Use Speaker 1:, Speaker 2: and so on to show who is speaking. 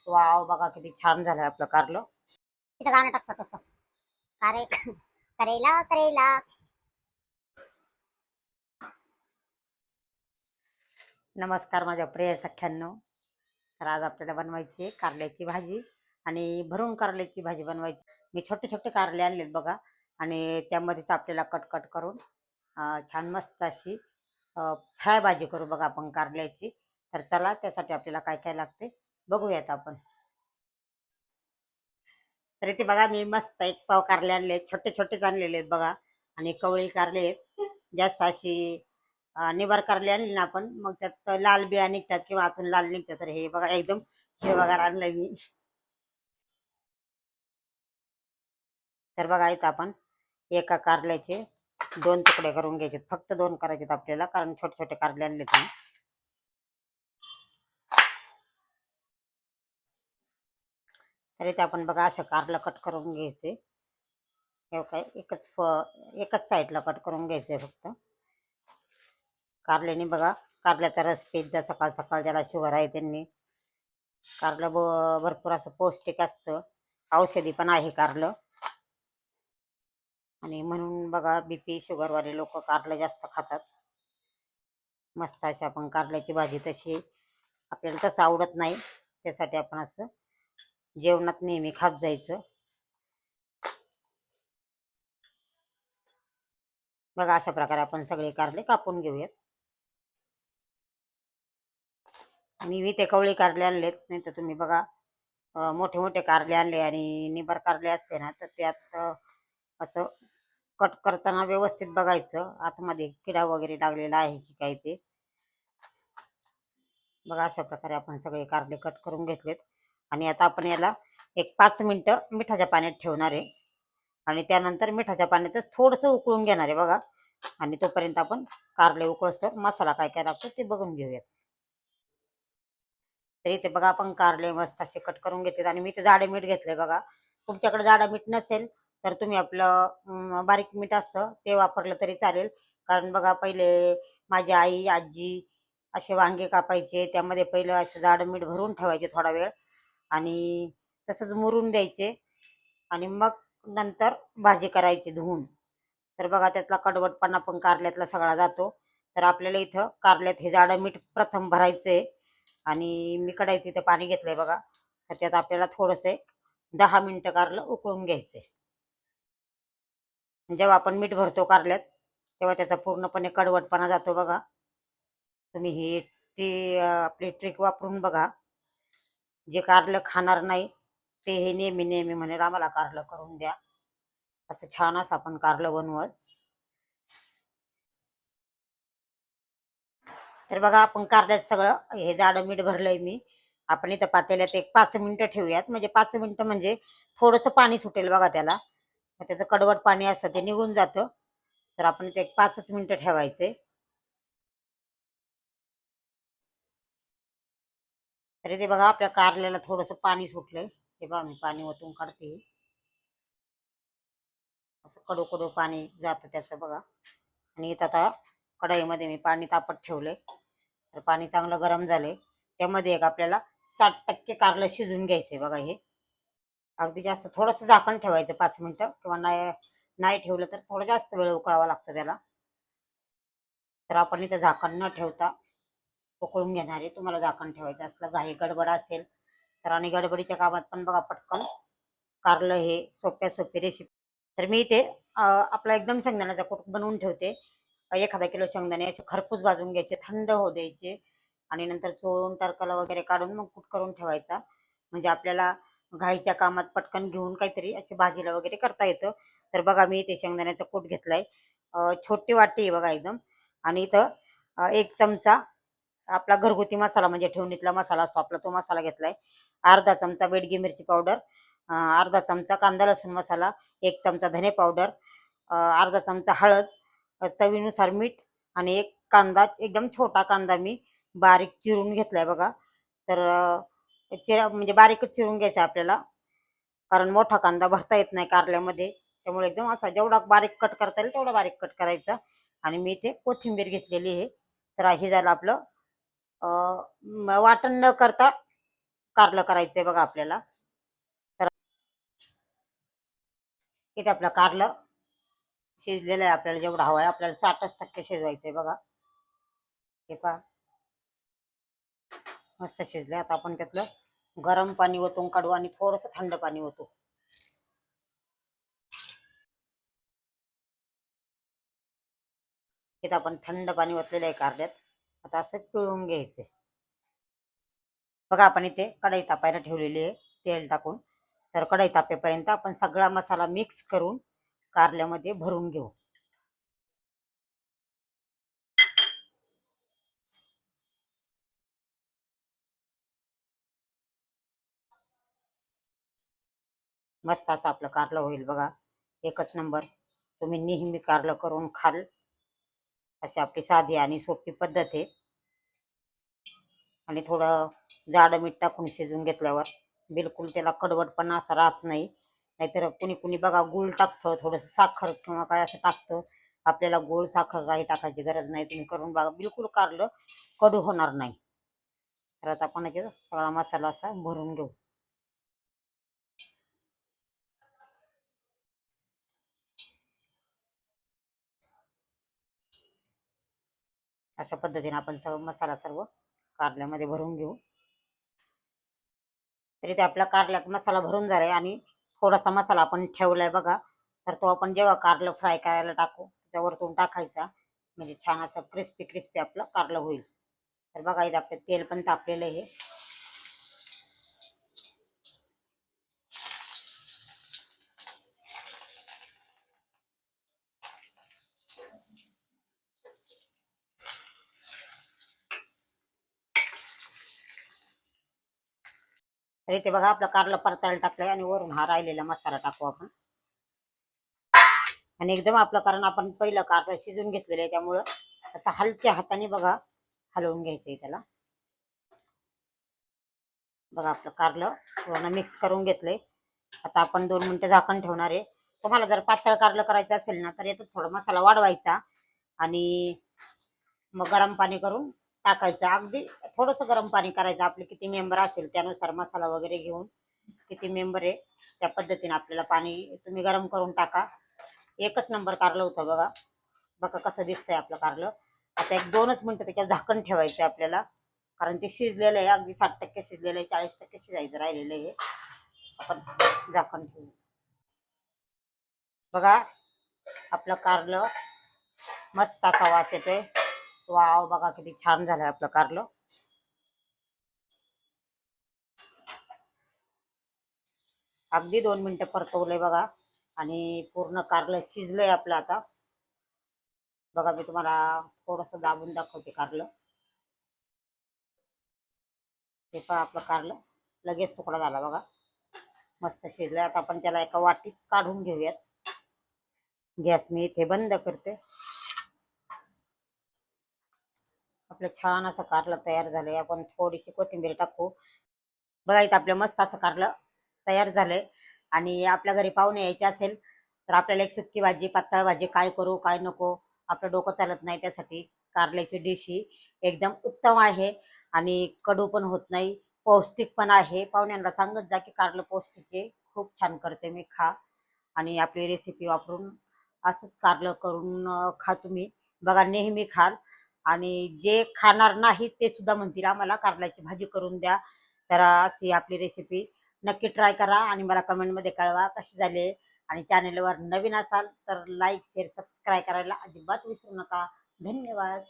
Speaker 1: Wow, बघा किती छान झालंय आपलं कारलं. तिथं गाणं टाकतो तसं, कारे करेला करेला. नमस्कार माझ्या प्रिय सख्यांनो. तर आज आपल्याला बनवायची आहे कारल्याची भाजी आणि भरून कारल्याची भाजी बनवायची. मी छोटे छोटे कारले आणलेत बघा, आणि त्यामध्येच आपल्याला कट कट करून छान मस्त अशी फ्राय भाजी करू बघा आपण कारल्याची. तर चला, त्यासाठी आपल्याला काय काय लागते बघूयात आपण. तर इथे बघा, मी मस्त एक पाव कारले आणले, छोटे छोटेच आणलेले आहेत बघा. आणि कवळी कारले आहेत, जास्त अशी निबार कारले आणली ना आपण, मग त्यात लाल बिया निघतात किंवा आतून लाल निघतात. तर हे बघा एकदम हिरवागार आणलंय मी. तर बघा, इथं आपण एका कारल्याचे 2 तुकडे करून घ्यायचे, फक्त 2 करायचे आपल्याला, कारण छोटे छोटे कारले आणले तुम्ही. तर इथे आपण बघा असं कारलं कट करून घ्यायचे. हे काय एकच साईडला कट करून घ्यायचंय फक्त. कारल्याने बघा, कारल्याचा रस पीत जा सकाळ सकाळ, ज्याला शुगर आहे त्यांनी. कारलं भरपूर असं पौष्टिक असतं, औषधी पण आहे कारलं. आणि म्हणून बघा, बीपी शुगरवाले लोक कारलं जास्त खातात. मस्त अशी आपण कारल्याची भाजी, तशी आपल्याला तसं आवडत नाही, त्यासाठी आपण असं जेवणात नेहमी खात जायचं. बघा, अशा प्रकारे आपण सगळे कारले कापून घेऊयात. मी इथे कवळी कारले आणलेत, नाही तर तुम्ही बघा मोठे मोठे कारले आणले आणि निबार कारले असते ना, तर त्यात असं कट करताना व्यवस्थित बघायचं आतमध्ये किडा वगैरे लागलेला आहे की काय ते. बघा, अशा प्रकारे आपण सगळे कारले कट करून घेतलेत. आणि आता आपण याला एक 5 मिनिटं मिठाच्या पाण्यात ठेवणार आहे, आणि त्यानंतर मिठाच्या पाण्यातच थोडंसं उकळून घेणार आहे बघा. आणि तोपर्यंत आपण कारले उकळसर मसाला काय काय लागतो ते बघून घेऊयात. तर इथे बघा, आपण कारले मस्त असे कट करून घेतलेत, आणि मी इथे जाडे मीठ घेतलंय बघा. तुमच्याकडे जाडं मीठ नसेल तर तुम्ही आपलं बारीक मीठ असतं ते वापरलं तरी चालेल. कारण बघा, पहिले माझी आई आजी असे वांगे कापायचे, त्यामध्ये पहिलं असं जाडं मीठ भरून ठेवायचे थोडा वेळ, आणि तसंच मुरून द्यायचे, आणि मग नंतर भाजी करायची धुवून. तर बघा, त्यातला कडवटपणा पण कारल्यातला सगळा जातो. तर आपल्याला इथं कारल्यात हे जाडं मीठ प्रथम भरायचंय. आणि मी कढईत इथे पाणी घेतलंय बघा, तर त्यात आपल्याला थोडंसं 10 मिनिटं कारलं उकळून घ्यायचंय. जेव्हा आपण मीठ भरतो कारल्यात, तेव्हा त्याचा पूर्णपणे कडवटपणा जातो बघा. तुम्ही ही आपली ट्रिक वापरून बघा. जे कारलं खाणार नाही ते हे नेहमी नेहमी म्हणेल आम्हाला कारलं करून द्या. असं छान असं आपण कारलं बनवूच. तर बघा, आपण कारल्यात सगळं हे जाडं मीठ भरलंय मी. आपण इथं पातेल्यात एक 5 मिनिटं ठेवूयात, म्हणजे 5 मिनिटं म्हणजे थोडंसं पाणी सुटेल बघा त्याला, त्याचं कडवट पाणी असतं ते निघून जातं. तर आपण ते एक 5च मिनिटं ठेवायचे. तरी ते बघा, आपल्या कारल्याला थोडंसं पाणी सुटलंय. हे बघा, मी पाणी ओतून काढते. असं कडू कडू पाणी जातं त्याचं बघा. आणि इथं आता कढईमध्ये मी पाणी तापत ठेवलंय. तर पाणी चांगलं गरम झालंय, त्यामध्ये एक आपल्याला 60% कारलं शिजून घ्यायचंय बघा. हे अगदी जास्त थोडंसं झाकण ठेवायचं 5 मिनिटं, किंवा नाही नाही ठेवलं तर थोडं जास्त वेळ उकळावा लागतं त्याला. तर आपण इथं झाकण न ठेवता उकळून घेणार आहे. तुम्हाला झाकण ठेवायचं असलं, घाई गडबड असेल तर, आणि गडबडीच्या कामात पण बघा पटकन कारलं हे सोप्या सोपी रेसिपी. तर मी इथे आपला एकदम शेंगदाण्याचा कूट बनवून ठेवते. 1/2 किलो शेंगदाणे असे खरपूस भाजून घ्यायचे, थंड होऊ द्यायचे, आणि नंतर चोळून टरकाला वगैरे काढून मग कूट करून ठेवायचा. म्हणजे आपल्याला घाईच्या कामात पटकन घेऊन काहीतरी अशी भाजीला वगैरे करता येतं. तर बघा, मी इथे शेंगदाण्याचा कूट घेतलाय, छोटी वाटी आहे बघा एकदम. आणि इथं 1 चमचा आपला घरगुती मसाला, म्हणजे ठेवणीतला मसाला असतो आपला, तो मसाला घेतलाय. अर्धा चमचा बेडगी मिरची पावडर, अर्धा चमचा कांदा लसूण मसाला, 1 चमचा धने पावडर, अर्धा चमचा हळद, चवीनुसार मीठ, आणि 1 कांदा, एकदम छोटा कांदा मी बारीक चिरून घेतलाय बघा. तर म्हणजे बारीकच चिरून घ्यायचा आपल्याला, कारण मोठा कांदा भरता येत नाही कारल्यामध्ये. त्यामुळे एकदम असा जेवढा बारीक कट करता येईल तेवढा बारीक कट करायचा. आणि मी इथे कोथिंबीर घेतलेली आहे. तर हे झालं आपलं वाटण न करता कारलं करायचंय बघा आपल्याला. तर इथे आपलं कारलं शिजलेलं आहे. आपल्याला जेवढं हवं आहे आपल्याला 60% शिजवायचंय बघा. हे पहा मस्त शिजले. आता आपण त्यातलं गरम पाणी ओतून काढू आणि थोडस थंड पाणी ओतू. इथं आपण थंड पाणी ओतलेलं आहे कारल्यात. आता असं पिळून घ्यायचंय बघा. आपण इथे कढई तापायला ठेवलेली आहे तेल टाकून. तर कढई तापेपर्यंत आपण सगळा मसाला मिक्स करून कारल्यामध्ये भरून घेऊ. मस्त असं आपलं कारलं होईल बघा. एकच नंबर. तुम्ही नेहमी कारलं करून खाल. अशी आपली साधी आणि सोपी पद्धत आहे. आणि थोडं जाडं मीठ टाकून शिजवून घेतल्यावर बिलकुल त्याला कडवटपणा असा राहत नाही. नाहीतर कुणी कुणी बघा गूळ टाकतं, थोडंसं साखर किंवा काय असं टाकतं. आपल्याला गूळ साखर काही टाकायची गरज नाही. तुम्ही करून बघा, बिलकुल कारलं कडू होणार नाही. तर आता आपण सगळा मसाला असा भरून घेऊ. अशा पद्धतीने आपण सर्व मसाला कारल्यामध्ये भरून घेऊ. तरी ते आपला कारल्यात मसाला भरून झालाय आणि थोडासा मसाला आपण ठेवलाय बघा. तर तो आपण जेव्हा कारलं फ्राय करायला टाकू त्यावरतून टाकायचा. म्हणजे छान असं क्रिस्पी क्रिस्पी आपलं कारलं होईल. तर बघा इथं आपलं तेल पण तापलेलं आहे. तर इथे बघा आपलं कारलं परतायला टाकलंय आणि वरून हा राहिलेला मसाला टाकू आपण. आणि एकदम आपलं, कारण आपण पहिलं कारलं शिजून घेतलेलं आहे त्यामुळं असं हलक्या हाताने बघा हलवून घ्यायचंय त्याला. बघा आपलं कारलं पूर्ण मिक्स करून घेतलंय. आता आपण 2 मिनिटं झाकण ठेवणार आहे. तुम्हाला जर पातळ कारलं करायचं असेल ना तर याच्यात थोडा मसाला वाढवायचा आणि मग गरम पाणी करून टाकायचं. अगदी थोडंसं गरम पाणी करायचं. आपले किती मेंबर असेल त्यानुसार मसाला वगैरे घेऊन किती मेंबर आहे त्या पद्धतीने आपल्याला पाणी तुम्ही गरम करून टाका. एकच नंबर कारलं होतं बघा. बघा कसं दिसतंय आपलं कारलं. आता 1-2च मिनिटं त्याच्यावर झाकण ठेवायचं आपल्याला, कारण ते शिजलेलं आहे. अगदी 60% शिजलेलं आहे. 40% शिजायचं राहिलेलं आहे. आपण झाकण ठेवू. बघा आपलं कारलं मस्त असा वास येतोय. वाव, बघा किती छान झालंय आपलं कारलं. अगदी 2 मिनिटं परतवलंय बघा आणि पूर्ण कारलं शिजलंय आपलं. आता बघा मी तुम्हाला थोडंसं दाबून दाखवते कारलं. हे पण आपलं कारलं लगेच तुकडा झाला बघा. मस्त शिजलंय. आता आपण त्याला एका वाटीत काढून घेऊयात. गॅस मी इथे बंद करते. आपलं छान असं कारलं तयार झालंय. आपण थोडीशी कोथिंबीर टाकू. बघा इथं आपलं मस्त असं कारलं तयार झालंय. आणि आपल्या घरी पाहुणे यायचे असेल तर आपल्याला एक सुक्की भाजी, पातळ भाजी, काय करू काय नको आपलं डोकं चालत नाही. त्यासाठी कारल्याची डिश ही एकदम उत्तम आहे आणि कडू पण होत नाही, पौष्टिक पण आहे. पाहुण्यांना सांगत जा की कारलं पौष्टिक आहे, खूप छान करते मी, खा. आणि आपली रेसिपी वापरून असंच कारलं करून खा तुम्ही. बघा नेहमी खाल. आणि जे खाणार नाहीत ते सुद्धा म्हणतील आम्हाला कारल्याची भाजी करून द्या. तर अशी आपली रेसिपी नक्की ट्राय करा आणि मला कमेंटमध्ये कळवा कशी झाली. आणि चॅनेलवर नवीन असाल तर लाईक शेअर सबस्क्राईब करायला अजिबात विसरू नका. धन्यवाद.